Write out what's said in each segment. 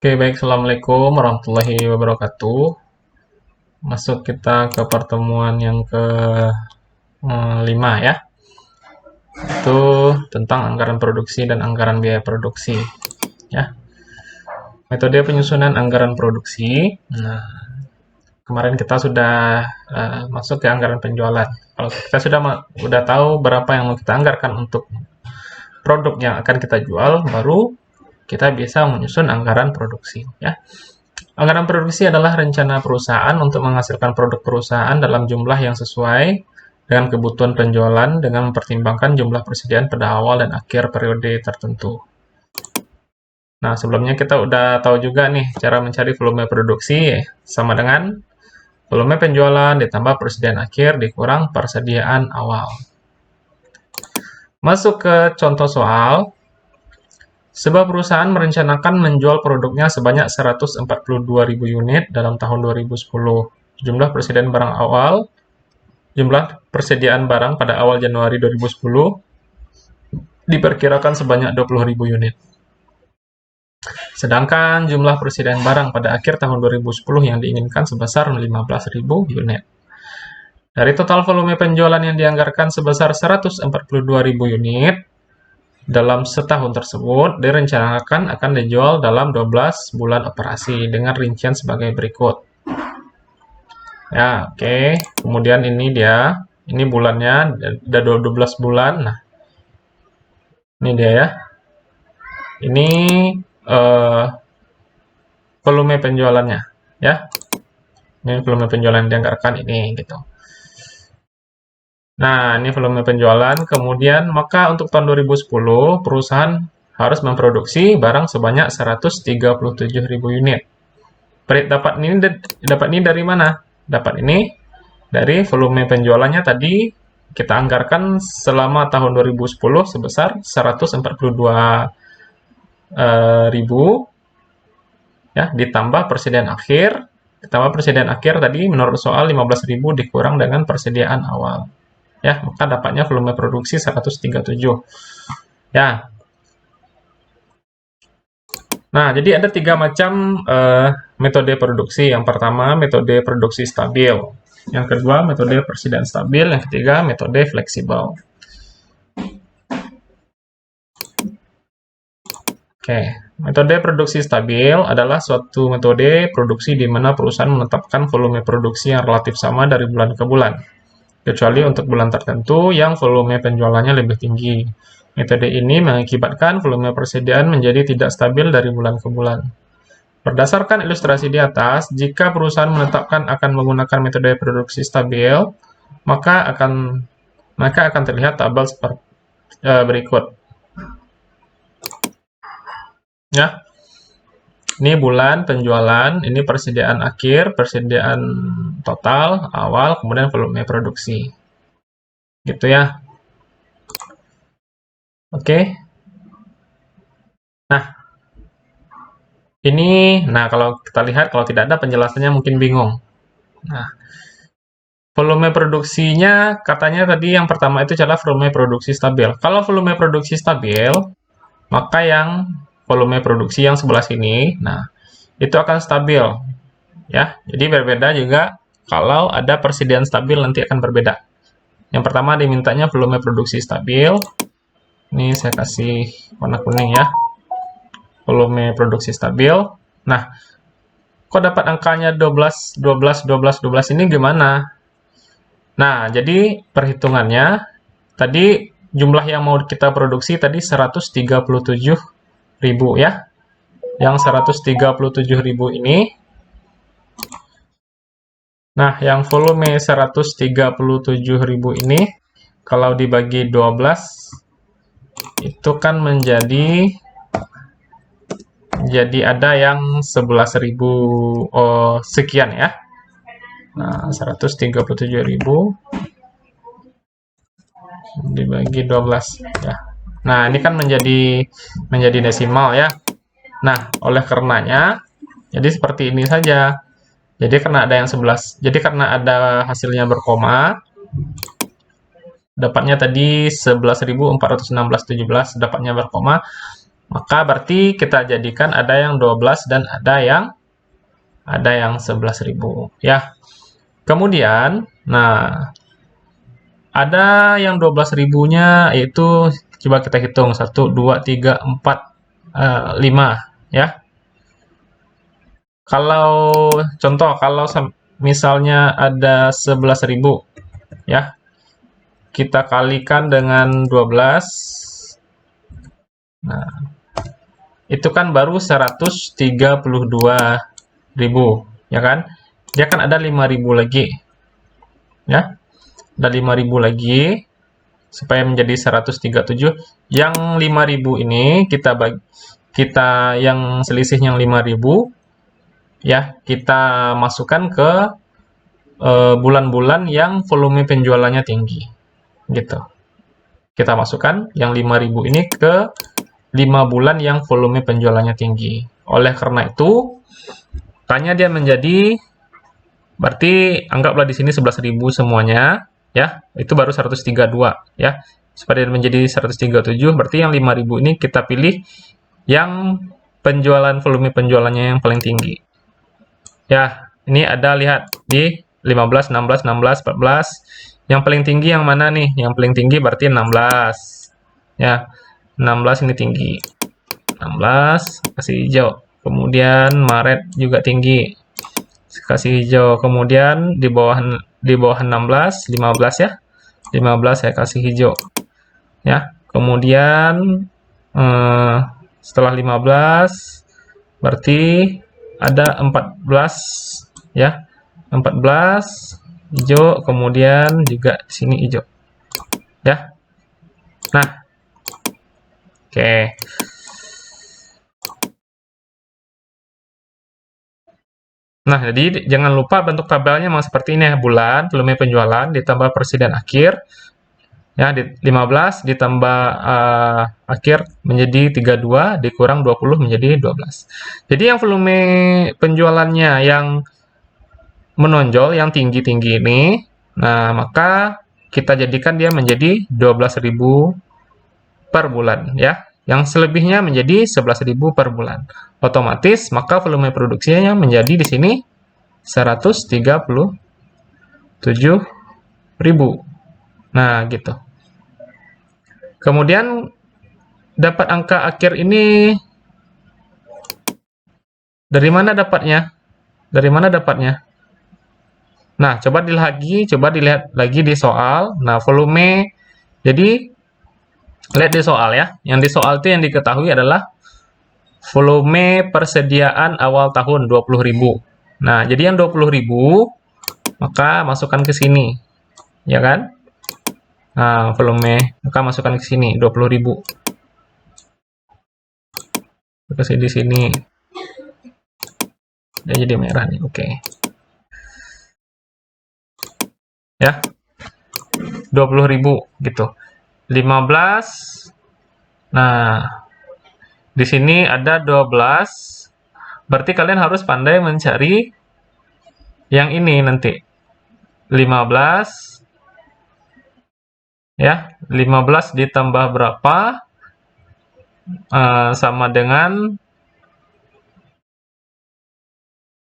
Oke, baik. Assalamualaikum warahmatullahi wabarakatuh. Masuk kita ke pertemuan yang ke-5 ya. Itu tentang anggaran produksi dan anggaran biaya produksi. Ya. Metode penyusunan anggaran produksi. Nah, kemarin kita sudah masuk ke anggaran penjualan. Kalau kita sudah tahu berapa yang mau kita anggarkan untuk produk yang akan kita jual, baru kita bisa menyusun anggaran produksi. Ya. Anggaran produksi adalah rencana perusahaan untuk menghasilkan produk perusahaan dalam jumlah yang sesuai dengan kebutuhan penjualan dengan mempertimbangkan jumlah persediaan pada awal dan akhir periode tertentu. Nah, sebelumnya kita udah tahu juga nih cara mencari volume produksi sama dengan volume penjualan ditambah persediaan akhir dikurang persediaan awal. Masuk ke contoh soal. Sebuah perusahaan merencanakan menjual produknya sebanyak 142.000 unit dalam tahun 2010. Jumlah persediaan barang pada awal Januari 2010 diperkirakan sebanyak 20.000 unit. Sedangkan jumlah persediaan barang pada akhir tahun 2010 yang diinginkan sebesar 15.000 unit. Dari total volume penjualan yang dianggarkan sebesar 142.000 unit, dalam setahun tersebut direncanakan akan dijual dalam 12 bulan operasi dengan rincian sebagai berikut. Ya, oke. Kemudian ini bulannya ada 12 bulan. Nah, ini dia ya. Ini volume penjualannya, ya. Ini volume penjualan yang dianggarkan ini gitu. Nah, ini volume penjualan. Kemudian, maka untuk tahun 2010, perusahaan harus memproduksi barang sebanyak 137.000 unit. Dapat ini dari mana? Dapat ini dari volume penjualannya tadi kita anggarkan selama tahun 2010 sebesar 142.000 ya, ditambah persediaan akhir tadi menurut soal 15.000 dikurang dengan persediaan awal. Ya, maka dapatnya volume produksi 137. Ya. Nah, jadi ada 3 macam metode produksi. Yang pertama, metode produksi stabil. Yang kedua, metode persediaan stabil. Yang ketiga, metode fleksibel. Oke, metode produksi stabil adalah suatu metode produksi di mana perusahaan menetapkan volume produksi yang relatif sama dari bulan ke bulan, kecuali untuk bulan tertentu yang volume penjualannya lebih tinggi. Metode ini mengakibatkan volume persediaan menjadi tidak stabil dari bulan ke bulan. Berdasarkan ilustrasi di atas, jika perusahaan menetapkan akan menggunakan metode produksi stabil, maka akan terlihat tabel seperti berikut. Ya. Ini bulan penjualan, ini persediaan akhir, persediaan total, awal, kemudian volume produksi. Gitu ya. Oke. Nah, kalau kita lihat, kalau tidak ada penjelasannya mungkin bingung. Nah, volume produksinya katanya tadi yang pertama itu adalah volume produksi stabil. Kalau volume produksi stabil, maka yang volume produksi yang sebelah sini, nah, itu akan stabil. Ya, jadi berbeda juga kalau ada persediaan stabil nanti akan berbeda. Yang pertama dimintanya volume produksi stabil. Ini saya kasih warna kuning ya. Volume produksi stabil. Nah, kok dapat angkanya 12, 12, 12, 12 ini gimana? Nah, jadi perhitungannya, tadi jumlah yang mau kita produksi tadi 137.000 ya. Yang 137.000 ini. Nah, yang volume 137.000 ini, kalau dibagi 12, itu kan menjadi ada yang 11.000 sekian ya. Nah, 137.000 dibagi 12 ya. Nah, ini kan menjadi desimal ya. Nah, oleh karenanya jadi seperti ini saja. Jadi karena ada yang 11, jadi karena ada hasilnya berkoma, dapatnya tadi 11.416.17 dapatnya berkoma. Maka berarti kita jadikan ada yang 12 dan ada yang 11.000 ya. Kemudian, nah ada yang 12.000-nya yaitu coba kita hitung 1 2 3 4 5 ya. Kalau contoh kalau misalnya ada 11.000 ya, kita kalikan dengan 12. Nah, itu kan baru 132.000 ya kan? Dia kan ada 5.000 lagi ya. Ada 5.000 lagi supaya menjadi 137. Yang 5.000 ini kita yang selisih yang 5.000 ya, kita masukkan ke bulan-bulan yang volume penjualannya tinggi gitu. Kita masukkan yang 5.000 ini ke 5 bulan yang volume penjualannya tinggi. Oleh karena itu, tanya dia menjadi, berarti anggaplah di sini 11.000 semuanya, ya, itu baru 132, ya. Supaya dia menjadi 137, berarti yang 5.000 ini kita pilih yang volume penjualannya yang paling tinggi. Ya, ini ada, lihat, di 15, 16, 16, 14. Yang paling tinggi yang mana nih? Yang paling tinggi berarti 16. Ya, 16 ini tinggi. 16 kasih hijau. Kemudian Maret juga tinggi, kasih hijau. Kemudian di bawah 16 15 ya, 15 saya kasih hijau ya. Kemudian eh, setelah 15 berarti ada 14 ya, 14 hijau. Kemudian juga di sini hijau ya. Nah, oke. Nah, jadi jangan lupa bentuk tabelnya memang seperti ini ya. Bulan, volume penjualan, ditambah presiden akhir. Ya, 15 ditambah akhir menjadi 32, dikurang 20 menjadi 12. Jadi yang volume penjualannya yang menonjol, yang tinggi-tinggi ini, nah maka kita jadikan dia menjadi 12.000 per bulan ya. Yang selebihnya menjadi 11.000 per bulan. Otomatis maka volume produksinya menjadi di sini 137.000. Nah, gitu. Kemudian dapat angka akhir ini dari mana dapatnya? Dari mana dapatnya? Nah, coba dilihat lagi di soal. Nah, volume. Jadi, lihat di soal ya. Yang di soal itu yang diketahui adalah volume persediaan awal tahun 20.000. Nah, jadi yang 20.000 maka masukkan ke sini. Ya kan? Nah, volume maka masukkan ke sini 20.000. Kasih di sini. Dia jadi merah nih. Oke. Ya. 20.000 gitu. 15. Nah, di sini ada 12. Berarti kalian harus pandai mencari yang ini nanti. 15 ya. 15 ditambah berapa? Sama dengan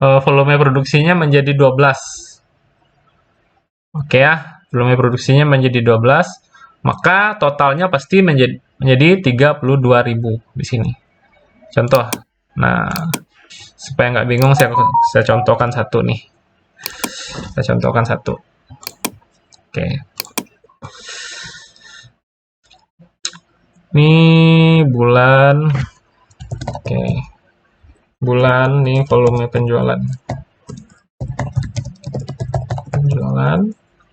volume produksinya menjadi 12. Oke ya, volume produksinya menjadi 12, maka totalnya pasti menjadi 32.000 di sini. Contoh. Nah, supaya nggak bingung saya contohkan satu nih. Saya contohkan satu. Oke. Ini bulan. Oke. Bulan nih volume penjualan.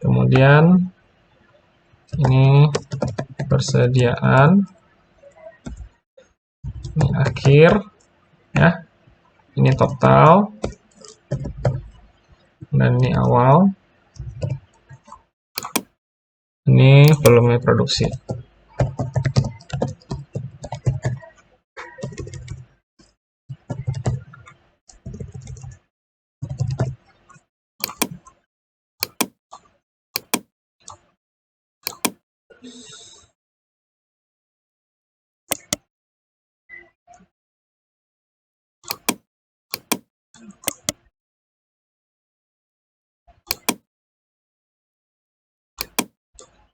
Kemudian ini persediaan, ini akhir ya, ini total, dan ini awal, ini volume produksi.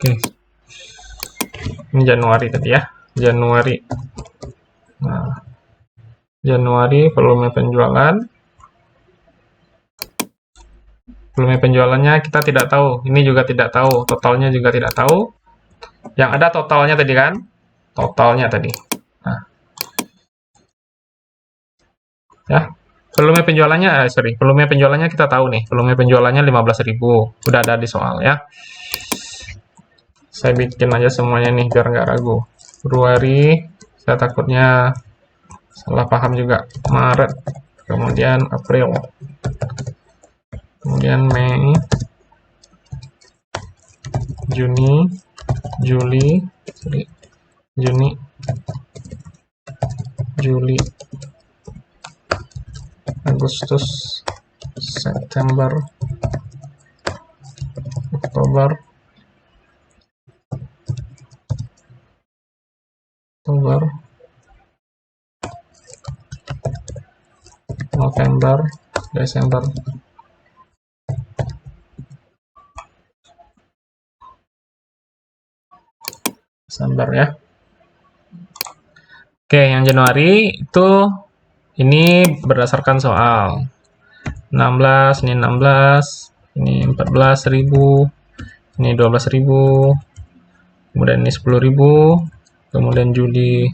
Oke. Ini Januari tadi ya. Januari. Nah, Januari volume penjualan. Volume penjualannya kita tidak tahu. Ini juga tidak tahu. Totalnya juga tidak tahu. Yang ada totalnya tadi kan? Totalnya tadi. Nah. Ya. Volume penjualannya, volume penjualannya kita tahu nih. Volume penjualannya 15.000. Udah ada di soal ya. Saya bikin aja semuanya nih biar nggak ragu. Februari, saya takutnya salah paham juga. Maret, kemudian April, kemudian Mei, Juni, Juli, Juni, Juli, Agustus, September, Oktober, November, Desember. Desember ya. Oke, yang Januari itu ini berdasarkan soal. 16, ini 16, ini 14.000, ini 12.000, kemudian ini 10.000, kemudian Juli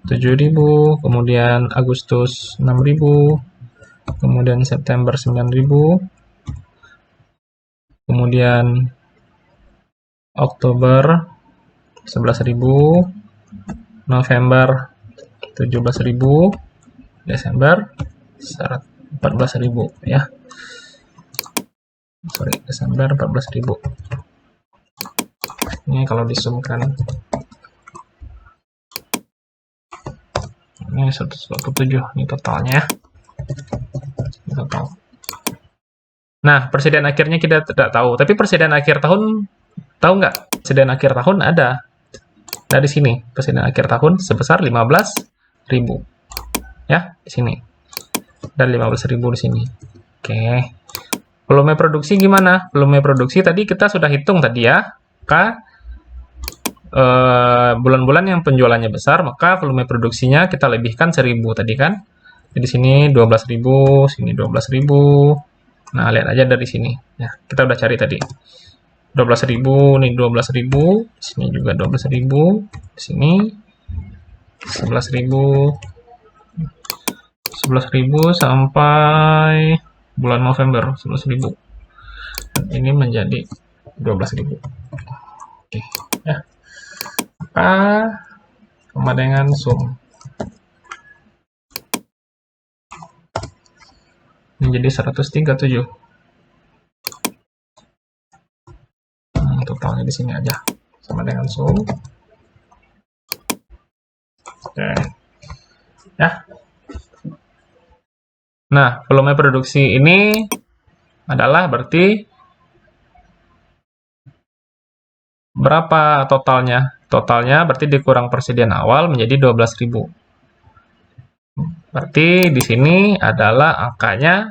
7.000, kemudian Agustus 6.000, kemudian September 9.000, kemudian Oktober 11.000, November 17.000, Desember 14.000 ya. Desember 14.000. Ini kalau disumkan ini 127 ini totalnya. Total. Nah, persediaan akhirnya kita tidak tahu, tapi persediaan akhir tahun tahu nggak? Persediaan akhir tahun ada dari sini. Persediaan akhir tahun sebesar 15.000. Ya, di sini. Dan 15.000 di sini. Oke. Volume produksi gimana? Volume produksi tadi kita sudah hitung tadi ya. Bulan-bulan yang penjualannya besar, maka volume produksinya kita lebihkan 1.000 tadi kan. Jadi sini 12.000, sini 12.000. Nah, lihat aja dari sini. Ya, kita udah cari tadi. 12.000, ini 12.000, sini juga 12.000, sini 11.000, 11.000 sampai bulan November 11.000. Dan ini menjadi 12.000. Oke, ya. Maka sama dengan sum menjadi 137. Totalnya di sini aja sama dengan sum. Oke. Ya. Nah, volume produksi ini adalah berarti berapa totalnya? Totalnya berarti dikurang persediaan awal menjadi 12.000. Berarti di sini adalah angkanya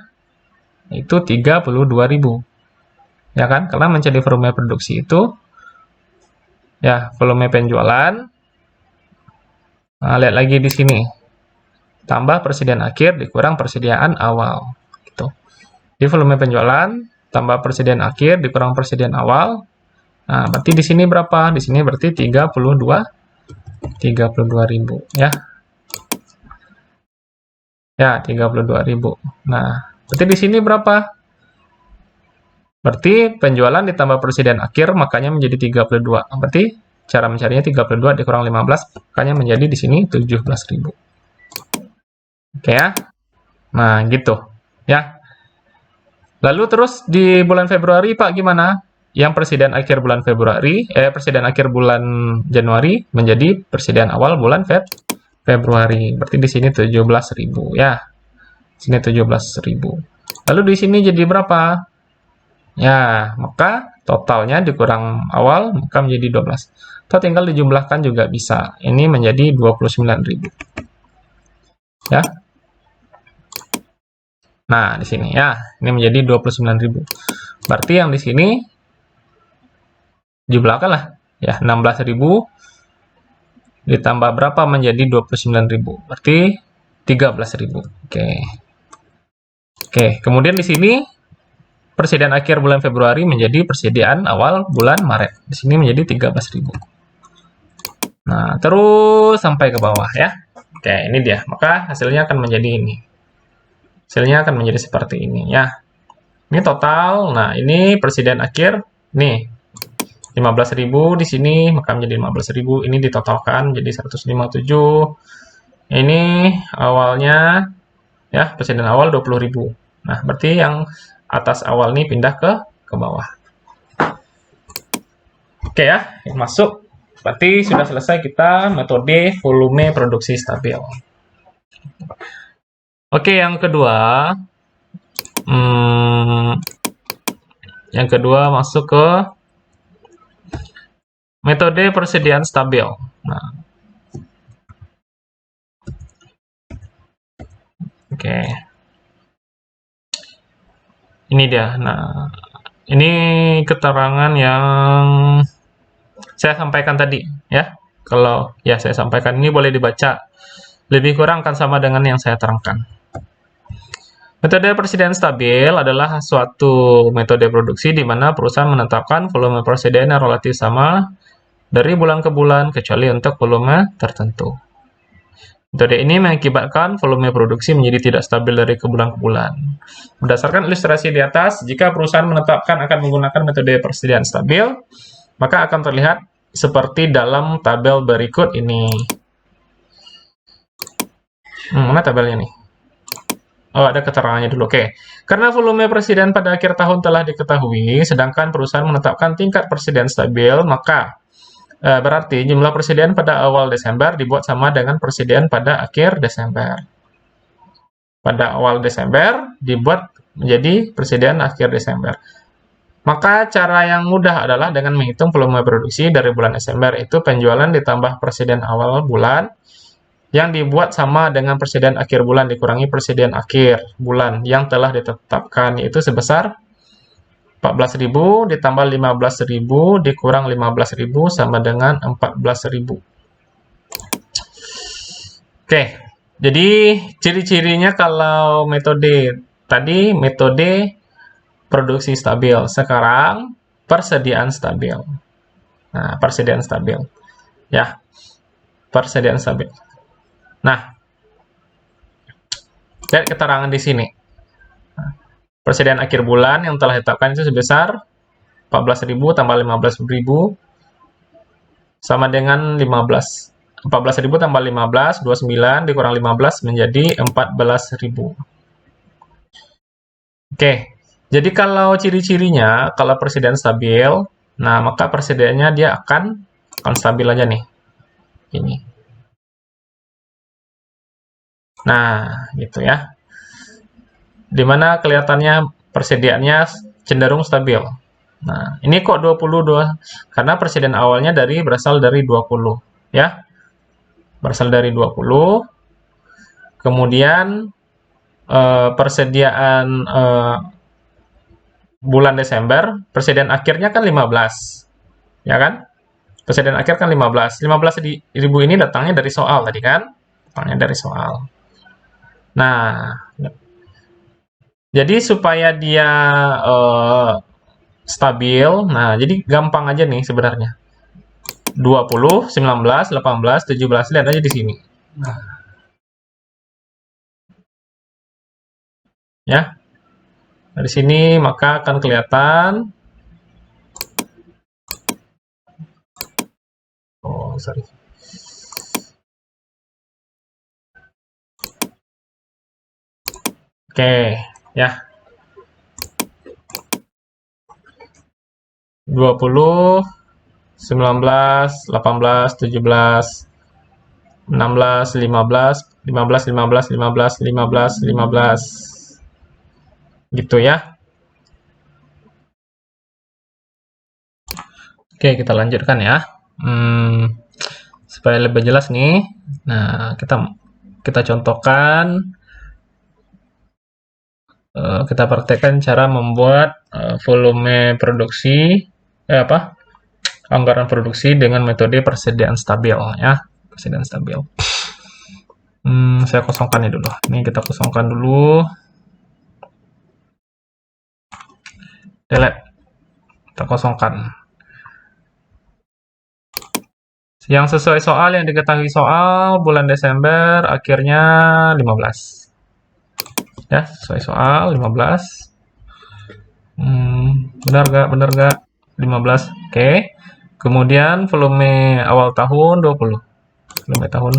itu 32.000. Ya kan? Karena mencari volume produksi itu ya volume penjualan. Nah, lihat lagi di sini. Tambah persediaan akhir dikurang persediaan awal. Gitu. Di volume penjualan tambah persediaan akhir dikurang persediaan awal. Nah, berarti di sini berapa? Di sini berarti 32.000 ya. Ya, 32.000. Nah, berarti di sini berapa? Berarti penjualan ditambah persediaan akhir makanya menjadi 32. Berarti cara mencarinya 32 dikurang 15 makanya menjadi di sini 17.000. Oke ya. Nah, gitu. Ya. Lalu terus di bulan Februari Pak gimana? Yang persediaan akhir bulan Februari, persediaan akhir bulan Januari menjadi persediaan awal bulan Februari. Berarti di sini 17.000 ya. Sini 17.000. Lalu di sini jadi berapa? Ya, maka totalnya dikurang awal maka menjadi 12. Atau tinggal dijumlahkan juga bisa. Ini menjadi 29.000. Ya. Nah, di sini ya, ini menjadi 29.000. Berarti yang di sini jumlahkan lah ya, 16.000 ditambah berapa menjadi 29.000, berarti 13.000. Oke, kemudian di sini persediaan akhir bulan Februari menjadi persediaan awal bulan Maret. Di sini menjadi 13.000. Nah, terus sampai ke bawah ya. Oke, ini dia. Maka hasilnya akan menjadi ini. Hasilnya akan menjadi seperti ini ya. Ini total. Nah, ini persediaan akhir. Nih, 15.000 di sini, maka menjadi 15.000. Ini ditotalkan jadi 157. Ini awalnya ya, persediaan awal 20.000. Nah, berarti yang atas awal ini pindah ke bawah. Oke ya, masuk. Berarti sudah selesai kita metode volume produksi stabil. Oke, yang kedua. Yang kedua masuk ke metode persediaan stabil. Nah, oke. Ini dia. Nah, ini keterangan yang saya sampaikan tadi ya. Kalau ya saya sampaikan ini boleh dibaca. Lebih kurang akan sama dengan yang saya terangkan. Metode persediaan stabil adalah suatu metode produksi di mana perusahaan menetapkan volume persediaan yang relatif sama dari bulan ke bulan kecuali untuk volume tertentu. Metode ini mengakibatkan volume produksi menjadi tidak stabil dari ke bulan ke bulan. Berdasarkan ilustrasi di atas, jika perusahaan menetapkan akan menggunakan metode persediaan stabil, maka akan terlihat seperti dalam tabel berikut ini. Mana tabelnya nih? Oh, ada keterangannya dulu. Oke. Karena volume persediaan pada akhir tahun telah diketahui, sedangkan perusahaan menetapkan tingkat persediaan stabil, maka berarti jumlah persediaan pada awal Desember dibuat sama dengan persediaan pada akhir Desember. Pada awal Desember dibuat menjadi persediaan akhir Desember. Maka cara yang mudah adalah dengan menghitung volume produksi dari bulan Desember, itu penjualan ditambah persediaan awal bulan yang dibuat sama dengan persediaan akhir bulan dikurangi persediaan akhir bulan yang telah ditetapkan, yaitu sebesar 14.000 ditambah 15.000 dikurang 15.000 sama dengan 14.000. Oke, jadi ciri-cirinya kalau metode tadi metode produksi stabil, sekarang persediaan stabil. Nah, persediaan stabil. Ya, persediaan stabil. Nah, lihat keterangan di sini. Persediaan akhir bulan yang telah ditetapkan itu sebesar 14.000 tambah 15.000 sama dengan 15. 14.000 tambah 15, 29 dikurang 15 menjadi 14.000. Oke, jadi kalau ciri-cirinya, kalau persediaan stabil, nah maka persediaannya dia akan stabil aja nih. Ini. Nah, gitu ya. Dimana kelihatannya persediaannya cenderung stabil. Nah, ini kok 22? Karena persediaan awalnya berasal dari 20, ya. Berasal dari 20. Kemudian persediaan bulan Desember, persediaan akhirnya kan 15. Ya kan? Persediaan akhir kan 15. 15.000 ini datangnya dari soal tadi kan? Datangnya dari soal. Nah, jadi supaya dia stabil, nah jadi gampang aja nih sebenarnya. 20, 19, 18, 17, lihat aja di sini. Nah. Ya. Dari sini maka akan kelihatan. Oh, sorry. Oke, ya. 20, 19, 18, 17, 16, 15, 15, 15, 15, 15, 15. Gitu ya. Oke, kita lanjutkan ya. Supaya lebih jelas nih. Nah, kita contohkan, kita praktekkan cara membuat volume produksi anggaran produksi dengan metode persediaan stabil ya, persediaan stabil. Saya kosongkan ini dulu. Ini kita kosongkan dulu. Delete. Kita kosongkan. Yang sesuai soal, yang diketahui soal, bulan Desember akhirnya 15. Ya, sesuai soal 15. Benar gak? Benar gak? 15. Oke. Kemudian volume awal tahun 20. Volume tahun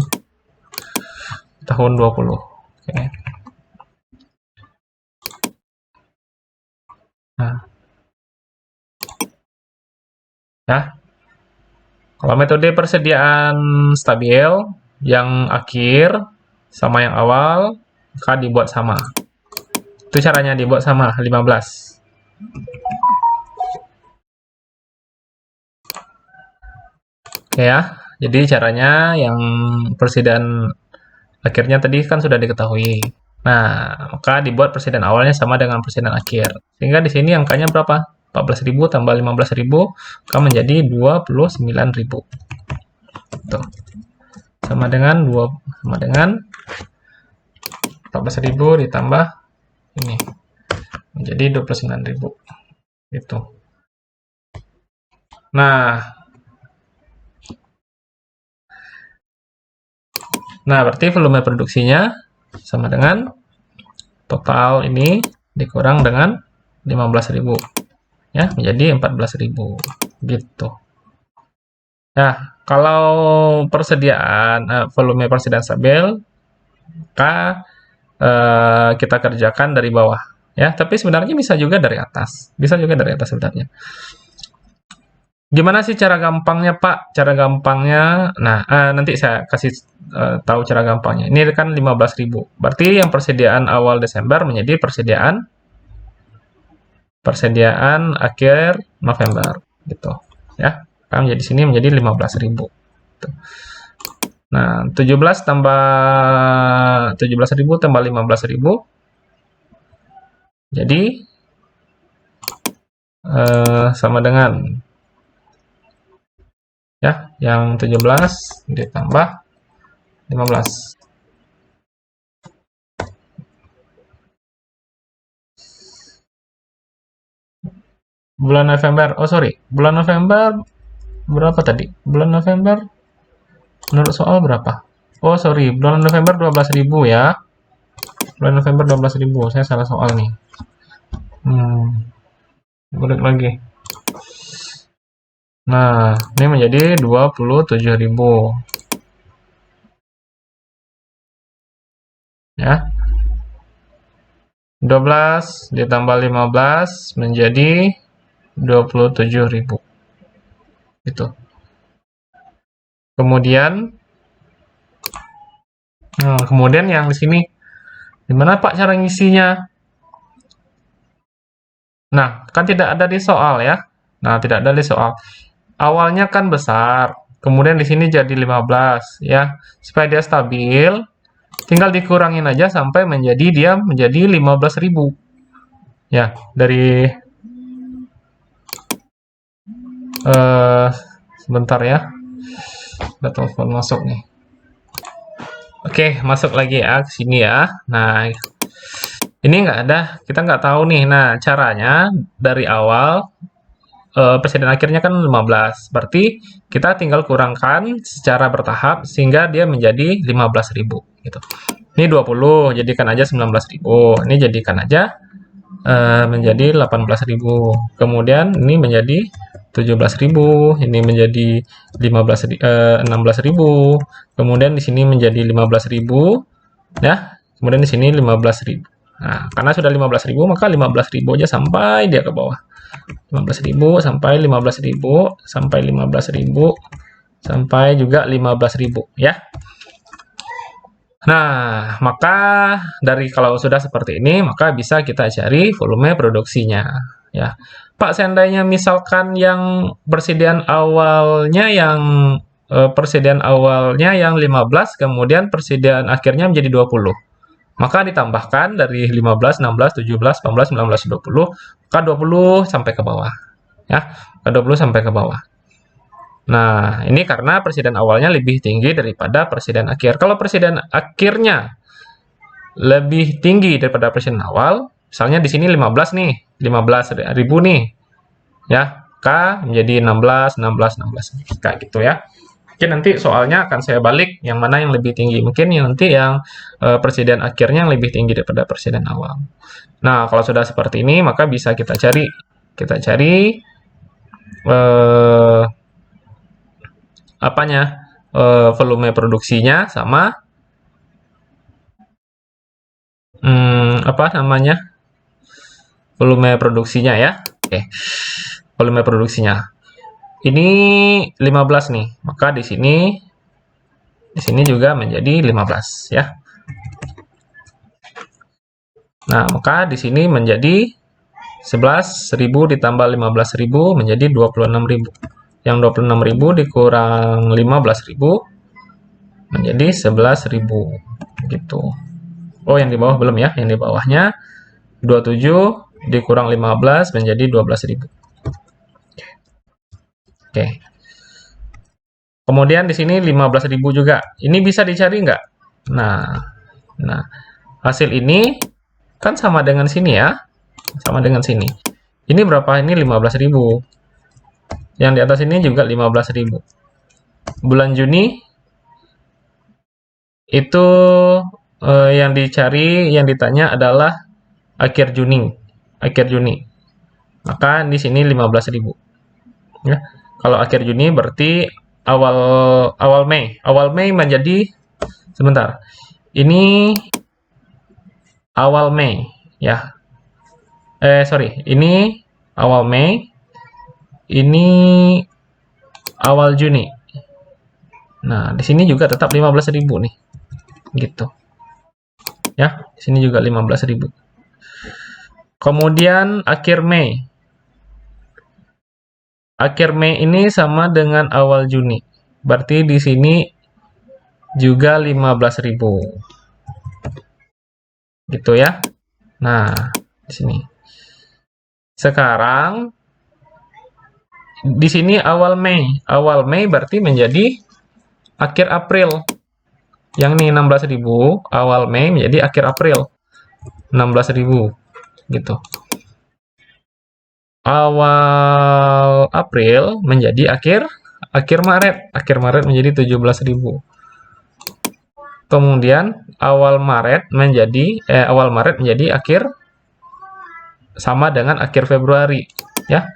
20. Oke. Nah. Ya. Kalau metode persediaan stabil, yang akhir sama yang awal, maka dibuat sama. Itu caranya dibuat sama, 15. Oke ya, jadi caranya yang persediaan akhirnya tadi kan sudah diketahui. Nah, maka dibuat persediaan awalnya sama dengan persediaan akhir. Sehingga di sini angkanya berapa? 14.000 tambah 15.000 akan menjadi 29.000. Tuh. Sama dengan 14.000 ditambah ini. Menjadi 29.000. Gitu. Nah, berarti volume produksinya sama dengan total ini dikurang dengan 15.000. Ya, menjadi 14.000. Gitu. Nah, kalau persediaan volume persediaan stabil, maka kita kerjakan dari bawah. Ya, tapi sebenarnya bisa juga dari atas. Bisa juga dari atas sebenarnya. Gimana sih cara gampangnya, Pak? Cara gampangnya, nah, nanti saya kasih tahu cara gampangnya. Ini kan 15.000. Berarti yang persediaan awal Desember menjadi persediaan akhir November, gitu. Ya, kan jadi sini menjadi 15.000. Gitu. Nah, 17.000 tambah 15.000 jadi sama dengan ya, yang 17 ditambah 15. Bulan November, bulan November berapa tadi? Bulan November menurut soal berapa? Bulan November 12.000 ya. Bulan November 12.000, saya salah soal nih. Balik lagi. Nah, ini menjadi 27.000. Ya. 12 ditambah 15 menjadi 27.000. Gitu. Kemudian yang di sini gimana Pak cara ngisinya? Nah, kan tidak ada di soal ya. Nah, tidak ada di soal. Awalnya kan besar, kemudian di sini jadi 15 ya. Supaya dia stabil, tinggal dikurangin aja sampai menjadi 15.000. Ya, dari sebentar ya. Ada telepon masuk nih. Oke, masuk lagi ya ke sini ya. Nah, ini nggak ada, kita nggak tahu nih. Nah, caranya dari awal persediaan akhirnya kan 15. Berarti kita tinggal kurangkan secara bertahap sehingga dia menjadi 15.000 gitu. Ini 20, jadikan aja 19.000. Ini jadikan aja menjadi 18.000. Kemudian ini menjadi 17.000, ini menjadi 16.000. Kemudian di sini menjadi 15.000 ya. Kemudian di sini 15.000. Nah, karena sudah 15.000 maka 15.000 aja sampai dia ke bawah. 15.000 sampai 15.000 sampai 15.000 sampai juga 15.000 ya. Nah, maka dari kalau sudah seperti ini maka bisa kita cari volume produksinya ya. Pak, seandainya misalkan yang persediaan awalnya yang 15, kemudian persediaan akhirnya menjadi 20. Maka ditambahkan dari 15, 16, 17, 18, 19, 20, maka 20 sampai ke bawah. Ya, 20 sampai ke bawah. Nah, ini karena presiden awalnya lebih tinggi daripada presiden akhir. Kalau presiden akhirnya lebih tinggi daripada presiden awal, misalnya di sini 15 nih, 15.000 nih, ya, K menjadi 16, 16, 16, kayak gitu ya. Mungkin nanti soalnya akan saya balik yang mana yang lebih tinggi. Mungkin yang nanti yang presiden akhirnya yang lebih tinggi daripada presiden awal. Nah, kalau sudah seperti ini, maka bisa kita cari. Kita cari eh, apanya? Volume produksinya sama apa namanya? Volume produksinya ya. Oke. Volume produksinya. Ini 15 nih. Maka di sini juga menjadi 15 ya. Nah, maka di sini menjadi 11.000 ditambah 15.000 menjadi 26.000. Yang 26.000 dikurang 15.000 menjadi 11.000 gitu. Oh, yang di bawah belum ya. Yang di bawahnya 27 dikurang 15 menjadi 12.000. Oke. Kemudian di sini 15.000 juga. Ini bisa dicari nggak? Nah, hasil ini kan sama dengan sini ya. Sama dengan sini. Ini berapa? Ini 15.000. Yang di atas ini juga 15.000. Bulan Juni itu yang dicari, yang ditanya adalah akhir Juni. Akhir Juni. Maka di sini 15.000. Ya. Kalau akhir Juni berarti awal Mei. Awal Mei menjadi sebentar. Ini awal Mei ya. Sorry, ini awal Mei. Ini awal Juni. Nah, di sini juga tetap 15.000 nih. Gitu. Ya, di sini juga 15.000. Kemudian akhir Mei. Akhir Mei ini sama dengan awal Juni. Berarti di sini juga 15.000. Gitu ya. Nah, di sini. Sekarang di sini awal Mei. Awal Mei berarti menjadi akhir April. Yang ini 16.000, awal Mei menjadi akhir April. 16.000 gitu. Awal April menjadi akhir Maret. Akhir Maret menjadi 17.000. Kemudian awal Maret menjadi akhir sama dengan akhir Februari ya.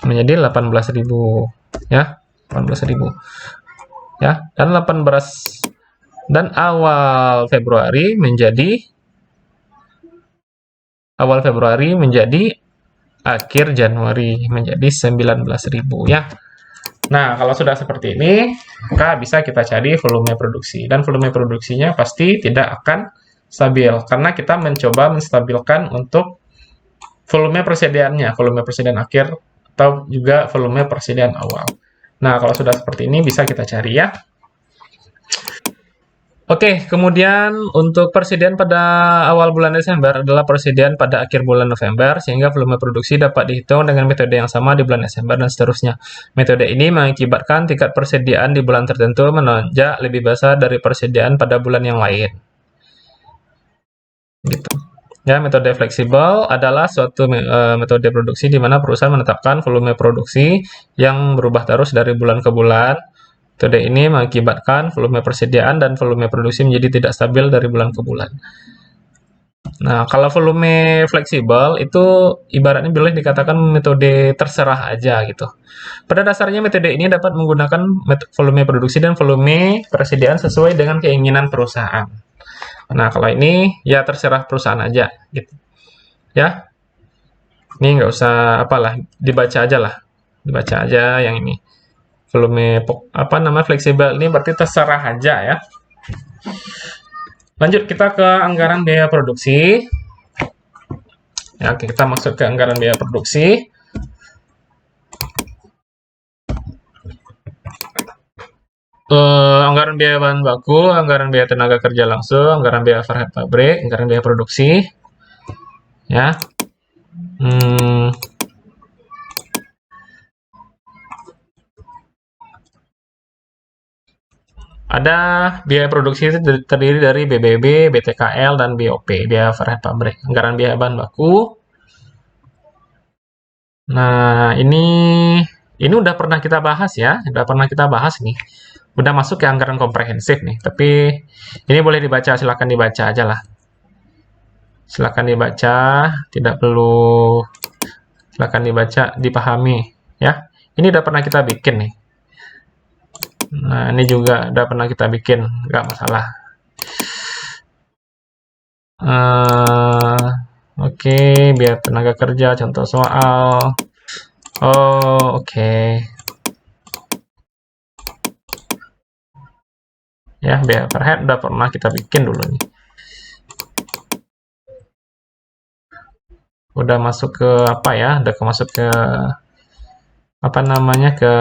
Menjadi 18.000 ya. 18.000. Ya, dan awal Februari menjadi akhir Januari menjadi 19.000 ya. Nah, kalau sudah seperti ini, maka bisa kita cari volume produksi. Dan volume produksinya pasti tidak akan stabil, karena kita mencoba menstabilkan untuk volume persediaannya, volume persediaan akhir, atau juga volume persediaan awal. Nah, kalau sudah seperti ini, bisa kita cari ya. Oke, kemudian untuk persediaan pada awal bulan Desember adalah persediaan pada akhir bulan November, sehingga volume produksi dapat dihitung dengan metode yang sama di bulan Desember dan seterusnya. Metode ini mengakibatkan tingkat persediaan di bulan tertentu menonjak lebih besar dari persediaan pada bulan yang lain. Gitu. Ya, metode fleksibel adalah suatu metode produksi di mana perusahaan menetapkan volume produksi yang berubah terus dari bulan ke bulan. Metode ini mengakibatkan volume persediaan dan volume produksi menjadi tidak stabil dari bulan ke bulan. Nah, kalau volume fleksibel itu ibaratnya boleh dikatakan metode terserah aja gitu. Pada dasarnya metode ini dapat menggunakan volume produksi dan volume persediaan sesuai dengan keinginan perusahaan. Nah, kalau ini ya terserah perusahaan aja gitu. Ya. Ini nggak usah apalah, dibaca aja lah. Dibaca aja yang ini. Volume fleksibel ini berarti terserah aja ya. Lanjut kita ke anggaran biaya produksi. Ya, oke, kita masuk ke anggaran biaya produksi. Anggaran biaya bahan baku, anggaran biaya tenaga kerja langsung, anggaran biaya overhead pabrik, anggaran biaya produksi. Ya. Ada biaya produksi itu terdiri dari BBB, BTKL, dan BOP, biaya overhead pabrik. Anggaran biaya bahan baku. Nah, ini udah pernah kita bahas ya, udah pernah kita bahas nih. Udah masuk ke anggaran komprehensif nih, tapi ini boleh dibaca, silakan dibaca aja lah. Silakan dibaca, tidak perlu, silakan dibaca, dipahami ya. Ini udah pernah kita bikin nih. Nah, ini juga udah pernah kita bikin, nggak masalah. Oke, biar tenaga kerja, contoh soal. Oke. Ya, biar overhead udah pernah kita bikin dulu nih. Udah masuk ke apa ya? Udah masuk ke apa namanya? Ke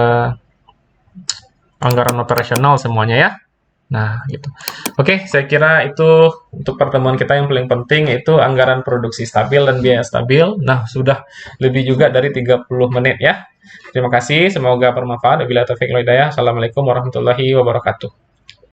anggaran operasional semuanya ya. Nah, gitu. Oke, saya kira itu untuk pertemuan kita yang paling penting, yaitu anggaran produksi stabil dan biaya stabil. Nah, sudah lebih juga dari 30 menit ya. Terima kasih, semoga bermanfaat. Wabillahi taufiq wal hidayah. Assalamualaikum warahmatullahi wabarakatuh.